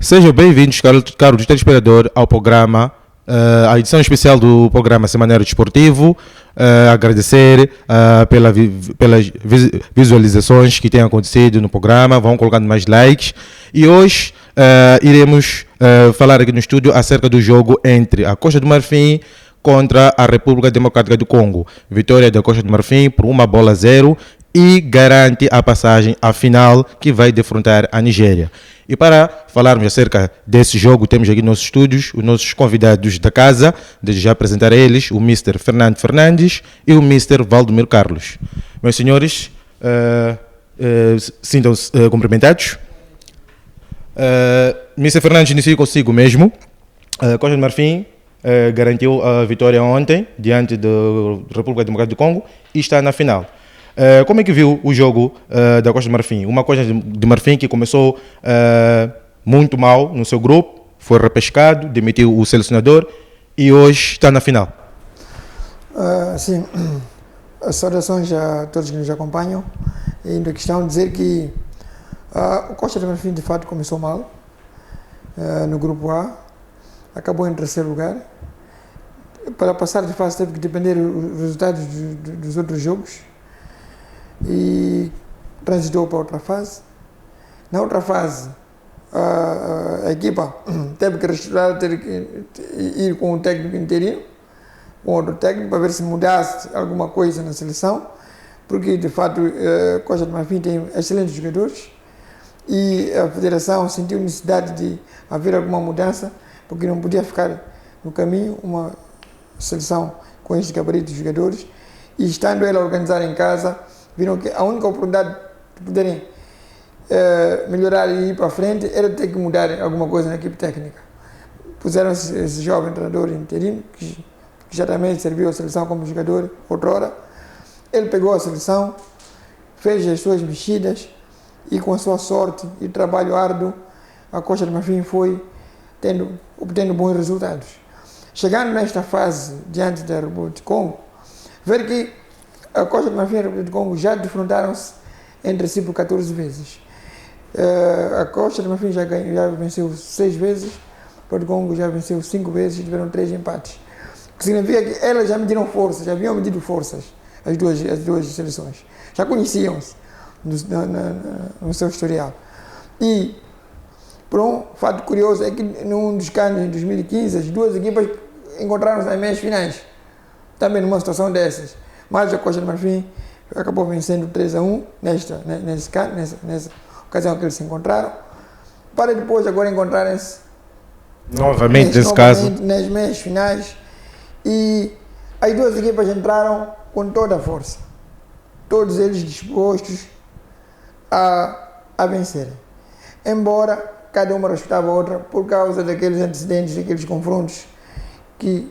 Sejam bem-vindos, caro telespectador, ao programa, a edição especial do programa Semanário Desportivo. Agradecer pelas visualizações que têm acontecido no programa, vão colocando mais likes. E hoje iremos falar aqui no estúdio acerca do jogo entre a Costa do Marfim contra a República Democrática do Congo. Vitória da Costa do Marfim por 1-0 e garante a passagem à final, que vai defrontar a Nigéria. E para falarmos acerca desse jogo, temos aqui nos nossos estúdios os nossos convidados da casa. Desde já apresentar a eles o Mr. Fernando Fernandes e o Mr. Valdomiro Carlos. Meus senhores, sintam-se cumprimentados. Mr. Fernandes, inicio consigo mesmo. Costa do Marfim garantiu a vitória ontem diante da República Democrática do Congo e está na final. Como é que viu o jogo da Costa do Marfim? Uma Costa de Marfim que começou muito mal no seu grupo, foi repescado, demitiu o selecionador e hoje está na final. Sim, saudações a todos que nos acompanham. E a questão de dizer que o Costa do Marfim de fato começou mal no grupo A, acabou em terceiro lugar. Para passar de fase teve que depender dos resultados dos outros jogos e transitou para outra fase. Na outra fase, a equipa teve que reestruturar, teve que ir com um técnico interino, com outro técnico, para ver se mudasse alguma coisa na seleção, porque de fato Costa do Marfim tem excelentes jogadores e a federação sentiu necessidade de haver alguma mudança, porque não podia ficar no caminho uma seleção com este gabarito de jogadores, e estando ela a organizar em casa, viram que a única oportunidade de poderem melhorar e ir para frente era ter que mudar alguma coisa na equipe técnica. Puseram esse jovem treinador interino, que já também serviu a seleção como jogador outrora. Ele pegou a seleção, fez as suas mexidas e, com a sua sorte e trabalho árduo, a Costa do Marfim foi obtendo bons resultados. Chegando nesta fase diante da República do Congo, ver que a Costa do Marfim e a República do Congo já defrontaram-se entre si por 14 vezes. A Costa do Marfim já venceu 6 vezes, a República do Congo já venceu 5 vezes e tiveram 3 empates. O que significa que elas já mediram forças, já haviam medido forças, as duas seleções. Já conheciam-se no seu historial. E, por um fato curioso, é que num dos canos em 2015, as duas equipas encontraram-se nas meias finais, também numa situação dessas. Mas a Costa do Marfim acabou vencendo 3-1 nessa ocasião que eles se encontraram, para depois agora encontrarem-se novamente nas meias finais, e as duas equipas entraram com toda a força, todos eles dispostos a vencerem, embora cada uma respeitava a outra por causa daqueles antecedentes, daqueles confrontos, que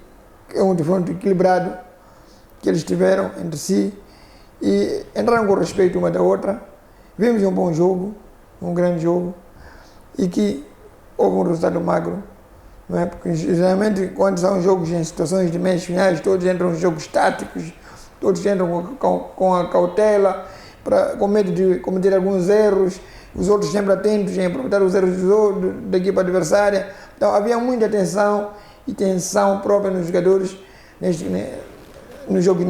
é um confronto equilibrado que eles tiveram entre si, e entraram com respeito uma da outra. Vimos um bom jogo, um grande jogo, e que houve um resultado magro, não é? Porque geralmente quando são jogos em situações de meias finais, todos entram em jogos táticos, todos entram com a cautela, com medo de cometer alguns erros, os outros sempre atentos em aproveitar os erros da equipa adversária. Então havia muita tensão e tensão própria nos jogadores no jogo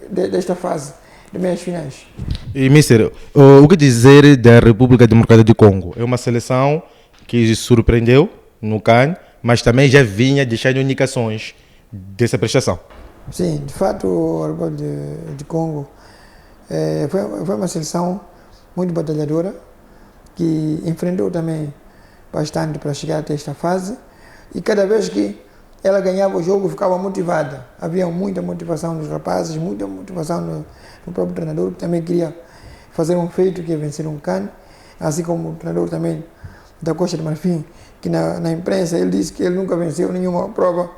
desta fase de meias finais. E, Mister, o que dizer da República Democrática do Congo? É uma seleção que surpreendeu no CAN, mas também já vinha deixando indicações dessa prestação. Sim, de fato, a República de Congo foi uma seleção muito batalhadora, que enfrentou também bastante para chegar até esta fase, e cada vez que ela ganhava o jogo ficava motivada. Havia muita motivação nos rapazes, muita motivação no próprio treinador, que também queria fazer um feito, que é vencer um CAN, assim como o treinador também da Costa do Marfim, que na imprensa ele disse que ele nunca venceu nenhuma prova,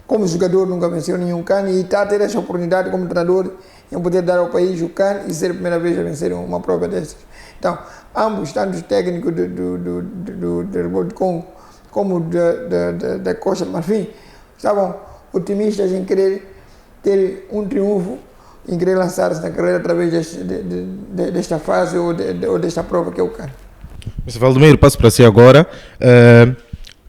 como jogador nunca venceu nenhum CAN, e está a ter essa oportunidade como treinador em poder dar ao país o CAN e ser a primeira vez a vencer uma prova dessas. Então, ambos, tanto os técnicos do República do Congo como da Costa do Marfim, estavam otimistas em querer ter um triunfo, em querer lançar-se na carreira através desta fase ou desta prova que é o CAN. Mr. Valdomiro, passo para si agora.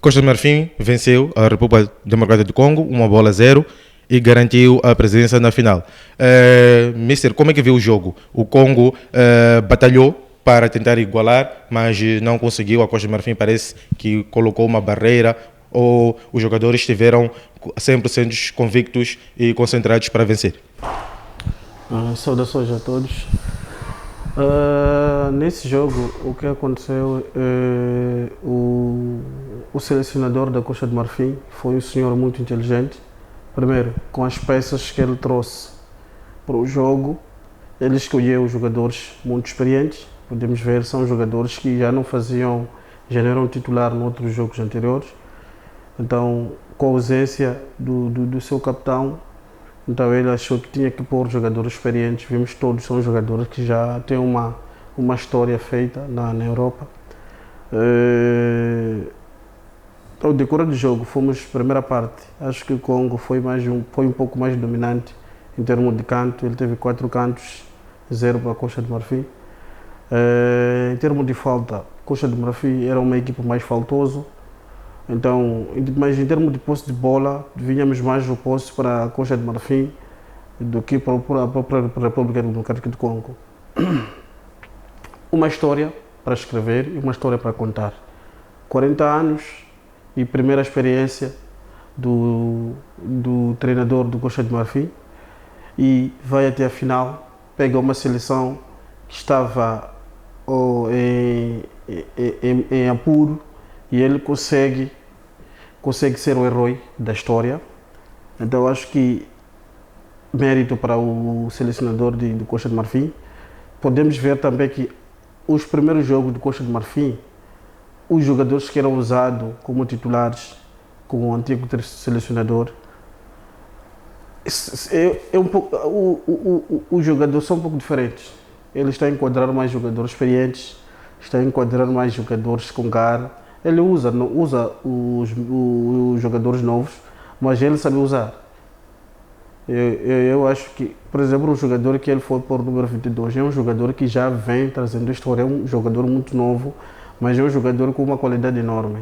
Costa de Marfim venceu a República Democrática do Congo, 1-0, e garantiu a presença na final. Mister, como é que viu o jogo? O Congo batalhou para tentar igualar, mas não conseguiu. A Costa de Marfim parece que colocou uma barreira, ou os jogadores estiveram 100% convictos e concentrados para vencer? Saudações a todos. Nesse jogo, o que aconteceu, o selecionador da Costa de Marfim foi um senhor muito inteligente. Primeiro, com as peças que ele trouxe para o jogo, ele escolheu os jogadores muito experientes. Podemos ver, são jogadores que já não eram titular em outros jogos anteriores. Então, com a ausência do seu capitão, então ele achou que tinha que pôr jogadores experientes. Vimos que todos são jogadores que já têm uma história feita na Europa. Ao decorrer do jogo, fomos primeira parte. Acho que o Congo foi um pouco mais dominante em termos de canto. Ele teve 4 cantos, 0 para a Costa de Marfim. Em termos de falta, Costa de Marfim era uma equipe mais faltosa. Então, mas em termos de posse de bola, vinhamos mais o posse para a Costa de Marfim do que para a própria República Democrática do Congo. Uma história para escrever e uma história para contar. 40 anos e primeira experiência do treinador do Costa de Marfim, e vai até a final, pega uma seleção que estava em apuro, e ele consegue ser o herói da história. Então acho que mérito para o selecionador do Costa de Marfim. Podemos ver também que os primeiros jogos do Costa de Marfim, os jogadores que eram usados como titulares com o antigo selecionador, os jogadores são um pouco diferentes. Ele está a enquadrar mais jogadores experientes, está a enquadrar mais jogadores com garra. Ele não usa os jogadores novos, mas ele sabe usar. Eu acho que, por exemplo, um jogador que ele foi por número 22 é um jogador que já vem trazendo história, é um jogador muito novo, mas é um jogador com uma qualidade enorme.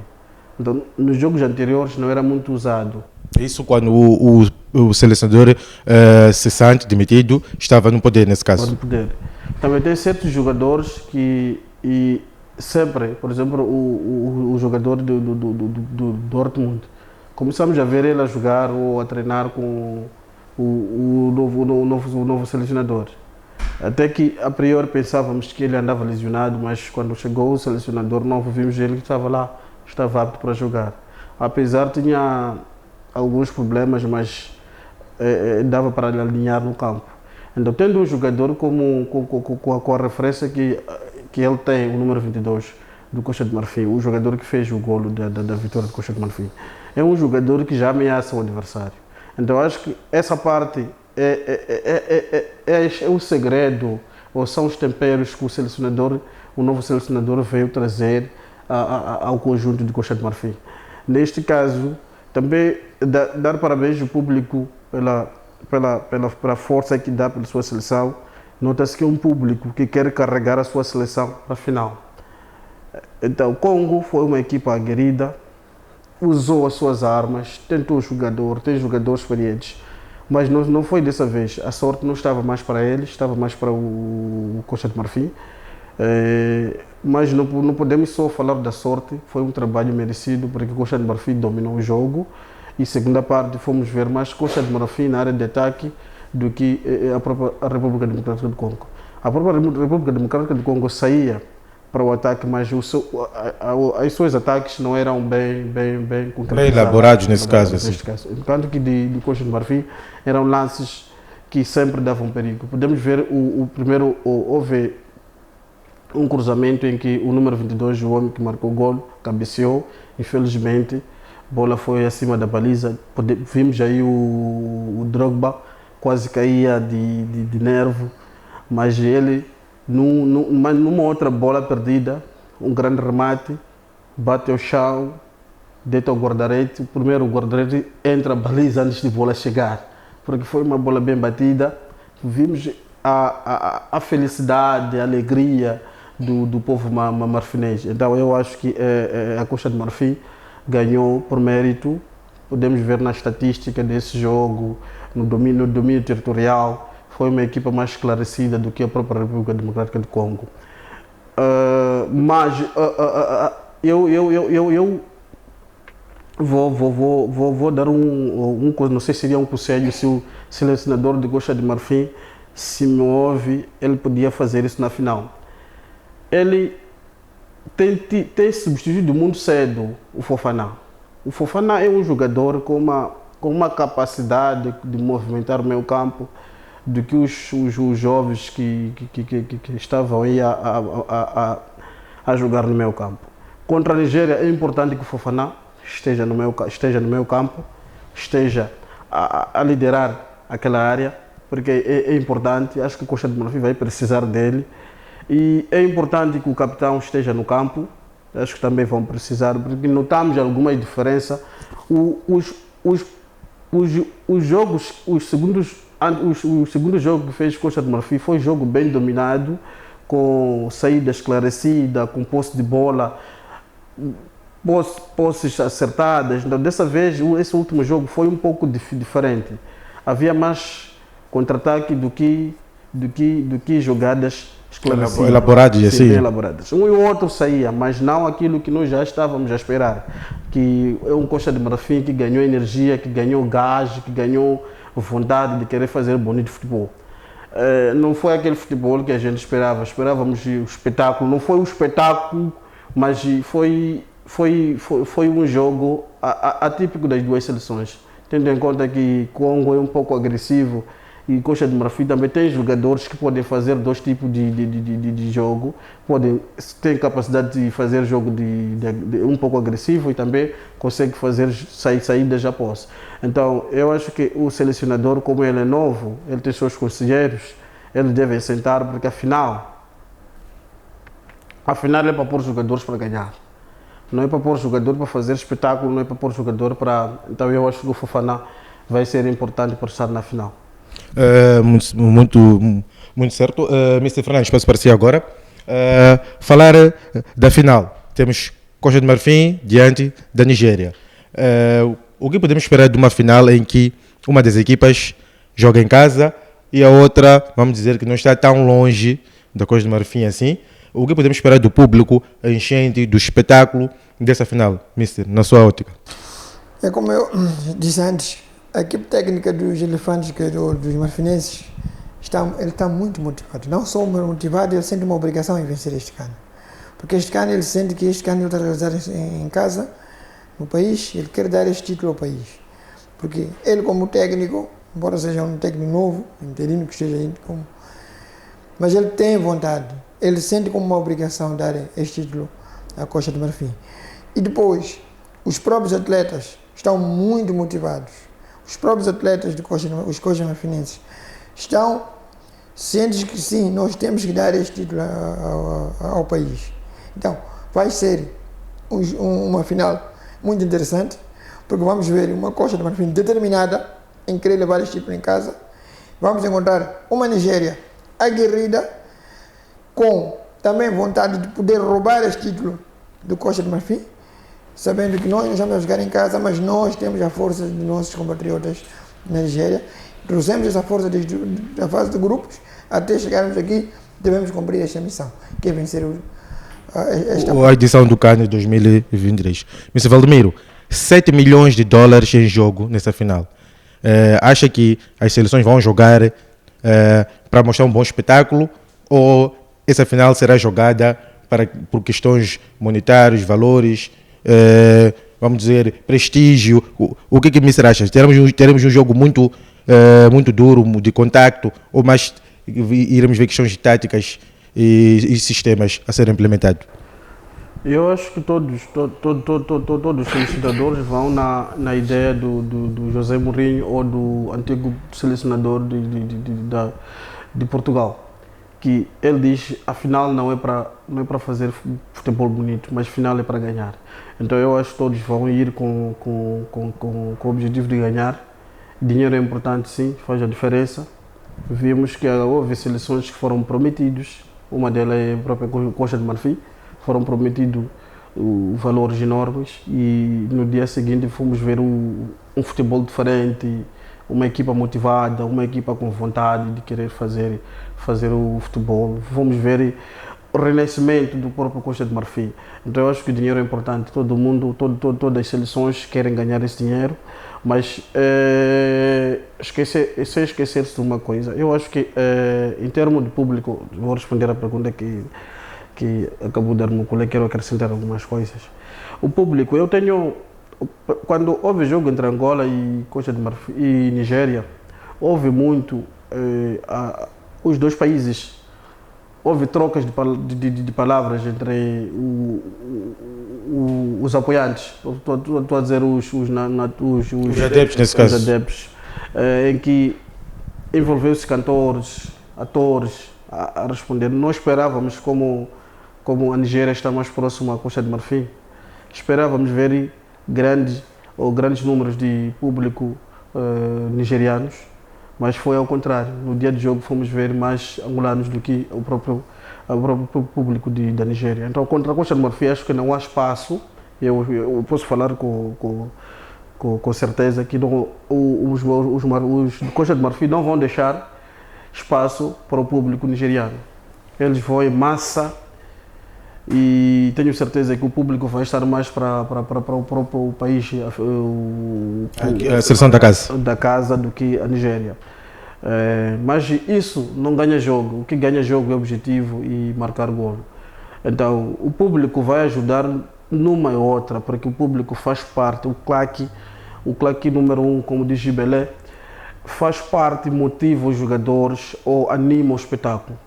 Então, nos jogos anteriores não era muito usado. Isso quando o selecionador cessante, demitido, estava no poder, nesse caso? No poder. Também tem certos jogadores que sempre, por exemplo, o jogador do Dortmund, começamos a ver ele a jogar ou a treinar com o novo selecionador. Até que a priori pensávamos que ele andava lesionado, mas quando chegou o selecionador novo, vimos ele que estava lá, estava apto para jogar. Apesar de tinha alguns problemas, mas dava para alinhar no campo. Então, tendo um jogador com a referência que ele tem, o número 22 do Costa de Marfim, o jogador que fez o golo da vitória do Costa de Marfim, é um jogador que já ameaça o adversário. Então, acho que essa parte é o segredo, ou são os temperos que o novo selecionador veio trazer ao conjunto de Costa de Marfim. Neste caso, também dar parabéns ao público pela força que dá pela sua seleção. Nota-se que é um público que quer carregar a sua seleção para a final. Então, o Congo foi uma equipa aguerrida, usou as suas armas, tentou tem jogadores experientes, mas não foi dessa vez. A sorte não estava mais para eles, estava mais para o Costa de Marfim. Mas não podemos só falar da sorte, foi um trabalho merecido, porque o Costa de Marfim dominou o jogo. E segunda parte, fomos ver mais Costa de Marfim na área de ataque do que a própria República Democrática do Congo. A própria República Democrática do Congo saía para o ataque, mas os seus ataques não eram bem elaborados nesse caso. Enquanto que de Costa de Marfim eram lances que sempre davam perigo. Podemos ver o primeiro, houve um cruzamento em que o número 22, o homem que marcou o golo, cabeceou, infelizmente. A bola foi acima da baliza. Vimos aí o Drogba quase caía de nervo, mas ele, numa outra bola perdida, um grande remate, bate ao chão, deita ao guarda-rede. O primeiro guarda-rede entra a baliza antes de bola chegar, porque foi uma bola bem batida. Vimos a felicidade, a alegria do povo marfinês. Então eu acho que a Costa de Marfim ganhou por mérito, podemos ver na estatística desse jogo, no domínio territorial, foi uma equipa mais esclarecida do que a própria República Democrática do Congo. Mas eu vou dar não sei se seria um conselho, se o selecionador de Costa de Marfim, se me ouve, ele podia fazer isso na final. Ele tem substituído muito cedo o Fofana. O Fofana é um jogador com uma capacidade de movimentar o meio campo do que os jovens que estavam aí a jogar no meio campo. Contra a Nigéria é importante que o Fofana esteja no meio campo, esteja a liderar aquela área, porque é importante. Acho que o Costa de Marfim vai precisar dele. E é importante que o capitão esteja no campo, acho que também vão precisar, porque notamos alguma diferença. O segundo jogo que fez Costa de Marfim foi um jogo bem dominado, com saída esclarecida, com posse de bola, posses acertadas. Então, dessa vez, esse último jogo foi um pouco diferente. Havia mais contra-ataque do que jogadas esclarecidas, elaboradas, assim. bem elaboradas. Um e o outro saía, mas não aquilo que nós já estávamos a esperar. Que é um Costa de Marfim que ganhou energia, que ganhou gás, que ganhou vontade de querer fazer bonito futebol. Não foi aquele futebol que a gente esperava. Esperávamos o espetáculo. Não foi um espetáculo, mas foi um jogo atípico das duas seleções. Tendo em conta que Congo é um pouco agressivo e Costa de Marfim também tem jogadores que podem fazer dois tipos de jogo. Tem capacidade de fazer jogo um pouco agressivo e também consegue fazer saídas já posse. Então, eu acho que o selecionador, como ele é novo, ele tem seus conselheiros, eles devem sentar, porque afinal é para pôr jogadores para ganhar. Não é para pôr jogador para fazer espetáculo, não é para pôr jogador para... Então eu acho que o Fofana vai ser importante para estar na final. Muito certo. Mr. Fernandes, passo para si agora. Falar da final. Temos Costa de Marfim diante da Nigéria. O que podemos esperar de uma final em que uma das equipas joga em casa e a outra, vamos dizer, que não está tão longe da Costa de Marfim assim? O que podemos esperar do público, a enchente, do espetáculo dessa final, Mister, na sua ótica? É como eu disse antes, a equipe técnica dos elefantes, dos marfinenses, ele está muito motivado. Não só motivado, ele sente uma obrigação em vencer este cano. Porque este cano, ele sente que este cano ele está realizado em casa, no país, ele quer dar este título ao país. Porque ele, como técnico, embora seja um técnico novo, interino que esteja aí, mas ele tem vontade. Ele sente como uma obrigação dar este título à Costa de Marfim. E depois, os próprios atletas estão muito motivados. Os próprios atletas os Costa Marfinenses estão cientes que sim, nós temos que dar este título ao país. Então, vai ser uma final muito interessante, porque vamos ver uma Costa de Marfim determinada em querer levar este título em casa. Vamos encontrar uma Nigéria aguerrida, com também vontade de poder roubar este título do Costa de Marfim, sabendo que nós estamos a jogar em casa, mas nós temos a força de nossos compatriotas na Nigéria. Trouxemos essa força da fase de grupos, até chegarmos aqui, devemos cumprir esta missão, que é vencer a edição do CAN de 2023. Mr. Valdemiro, 7 milhões de dólares em jogo nessa final. Acha que as seleções vão jogar para mostrar um bom espetáculo, ou essa final será jogada por questões monetárias, valores, vamos dizer, prestígio? O que me acha? Teremos um jogo muito duro, de contacto, ou mais iremos ver questões táticas e sistemas a serem implementados? Eu acho que todos os selecionadores vão na ideia do José Mourinho ou do antigo selecionador de Portugal, que ele diz: a final não é para fazer futebol bonito, mas a final é para ganhar. Então eu acho que todos vão ir com o objetivo de ganhar. Dinheiro é importante, sim, faz a diferença. Vimos que houve seleções que foram prometidos uma delas é a própria Costa de Marfim. Foram prometidos valores enormes e no dia seguinte fomos ver um futebol diferente, uma equipa motivada, uma equipa com vontade de querer fazer o futebol. Fomos ver o renascimento do próprio Costa de Marfim. Então eu acho que o dinheiro é importante. Todo mundo, todas as seleções querem ganhar esse dinheiro, mas sem esquecer-se de uma coisa. Eu acho que em termos de público, vou responder à pergunta que acabou de dar no colega, quero acrescentar algumas coisas. O público, quando houve jogo entre Angola e Costa de Marfim e Nigéria, houve muito os dois países. Houve trocas de palavras entre os apoiantes, estou a dizer os adeptos, nesse caso. Os adeptos, em que envolveu-se cantores, atores a responder. Nós esperávamos, como a Nigéria está mais próxima à Costa de Marfim, esperávamos ver grandes números de público nigerianos, mas foi ao contrário. No dia de jogo fomos ver mais angolanos do que o próprio público da Nigéria. Então, contra a Costa de Marfim, acho que não há espaço. Eu posso falar com certeza que os Costa de Marfim não vão deixar espaço para o público nigeriano. Eles vão em massa e tenho certeza que o público vai estar mais para o próprio país, a seleção da casa do que a Nigéria. Mas isso não ganha jogo. O que ganha jogo é objetivo e marcar golo. Então o público vai ajudar numa e outra, porque o público faz parte, o claque número 1, como diz Gibelé, faz parte, motiva os jogadores ou anima o espetáculo.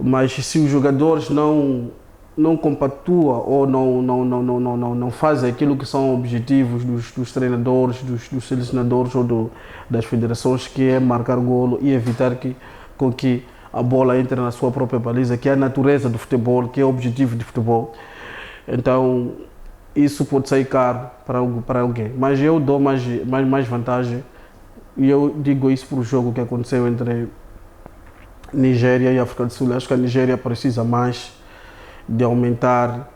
Mas se os jogadores não compactua ou não faz aquilo que são objetivos dos treinadores, dos selecionadores ou das federações, que é marcar golo e evitar com que a bola entre na sua própria baliza, que é a natureza do futebol, que é o objetivo de futebol. Então isso pode sair caro para alguém, mas eu dou mais vantagem, e eu digo isso para o jogo que aconteceu entre Nigéria e África do Sul. Acho que a Nigéria precisa mais de aumentar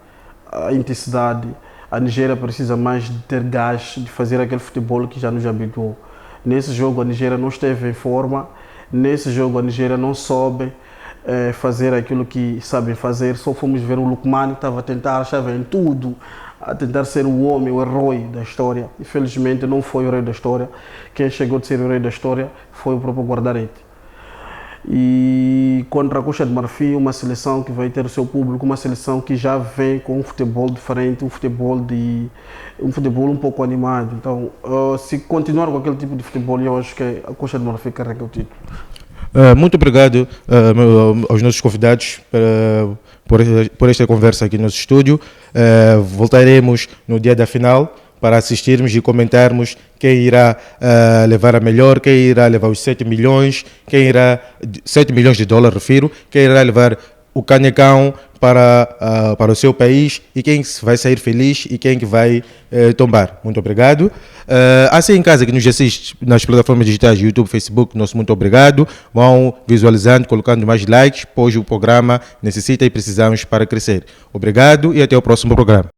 a intensidade. A Nigéria precisa mais de ter gás, de fazer aquele futebol que já nos habituou. Nesse jogo a Nigéria não esteve em forma, nesse jogo a Nigéria não soube fazer aquilo que sabem fazer. Só fomos ver o Lukman, que estava a tentar, achava em tudo, a tentar ser o homem, o herói da história. Infelizmente não foi o herói da história. Quem chegou a ser o herói da história foi o próprio guarda-redes. E contra a Costa de Marfim, uma seleção que vai ter o seu público, uma seleção que já vem com um futebol diferente, um futebol um pouco animado. Então, se continuar com aquele tipo de futebol, eu acho que a Costa de Marfim carrega o título. Muito obrigado aos nossos convidados por esta conversa aqui no nosso estúdio. Voltaremos no dia da final para assistirmos e comentarmos quem irá levar a melhor, quem irá levar os 7 milhões, quem irá, 7 milhões de dólares, refiro, quem irá levar o canecão para o seu país e quem vai sair feliz e quem que vai tombar. Muito obrigado. Assim em casa que nos assiste nas plataformas digitais, YouTube, Facebook, nosso muito obrigado. Vão visualizando, colocando mais likes, pois o programa necessita e precisamos para crescer. Obrigado e até o próximo programa.